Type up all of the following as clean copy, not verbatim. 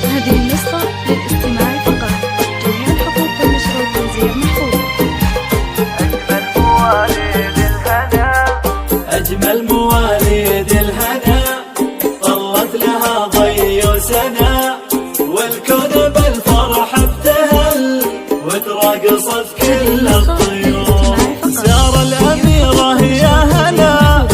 هذه النسخة للاستماع فقط. جميع الحقوق والنشر والتوزيع محفوظة. أجمل مواليد الهنا طلت لها ضي وسنا، والكون بالفرح ابتهل وتراقصت كل الطيور. سار الأميرة يا هلا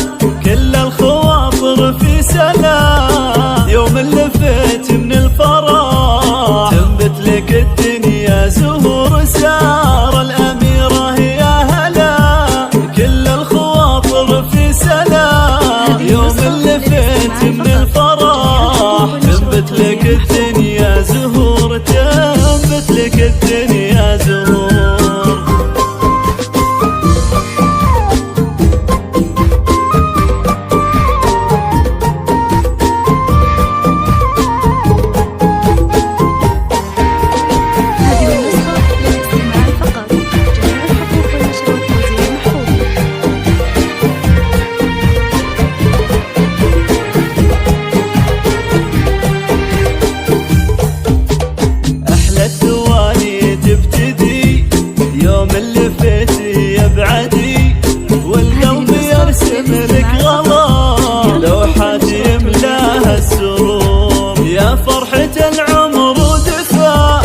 كل الخواطر في سلام، يوم اللي فات من الفرح تنبت لك الدنيا زهور. سار الأميرة يا هلا كل الخواطر في سلام، يوم اللي فات من الفرح تنبت لك الدنيا زهور، تنبت لك الدنيا زهور. والقلب يرسم لك غلا لوحات يملاها السرور، يا فرحة العمر ودفا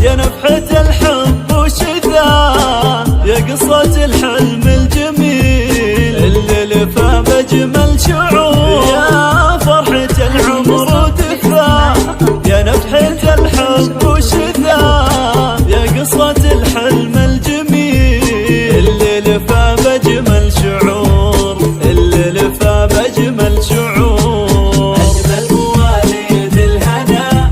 يا نفحة الحب وشذا، يا قصة الحلم الجميل اللي لفى بأجمل شعور. يا فرحة العمر ودفا يا نفحة الحب وشذا، يا قصة الحلم الجميل اللي لفى بأجمل شعور، اللي لفى بأجمل شعور. أجمل مواليد الهنا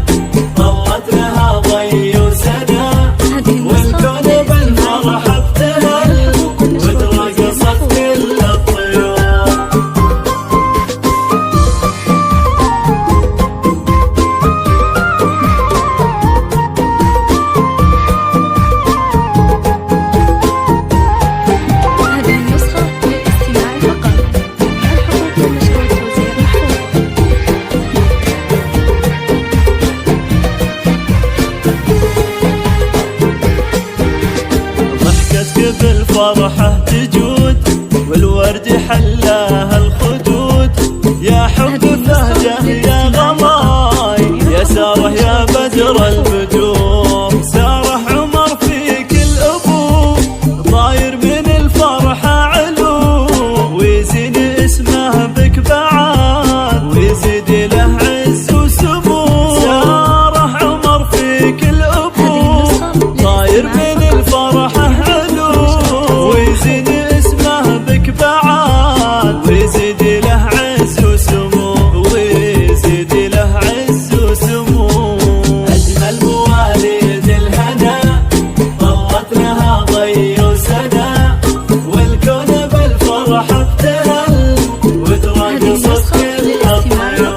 طلت لها ضي وسنا، والكون بالفرح ابتهل وتراقصت كل الطيور. بالفرحة تجود والورد حلاها الخدود، يا حب فهجة يا غماي يا سارة يا بدر البدور. سارة عمر فيك الأبو طاير من الفرحة علو، ويزين اسمه بك بعاد ويزيد له عز وسمو. سارة عمر فيك الأبو طاير من الفرحة ويزيد اسمه بك بعاد ويزيد له عز وسمو، ويزيد له عز وسمو. أجمل مواليد الهنا طلت لها ضي وسنا، والكون بالفرح ابتهل وتراقصت كل الطيور.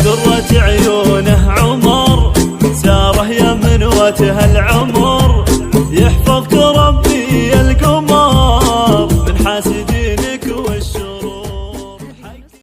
قرة عيونه عمر ساره يا منوتها العمر،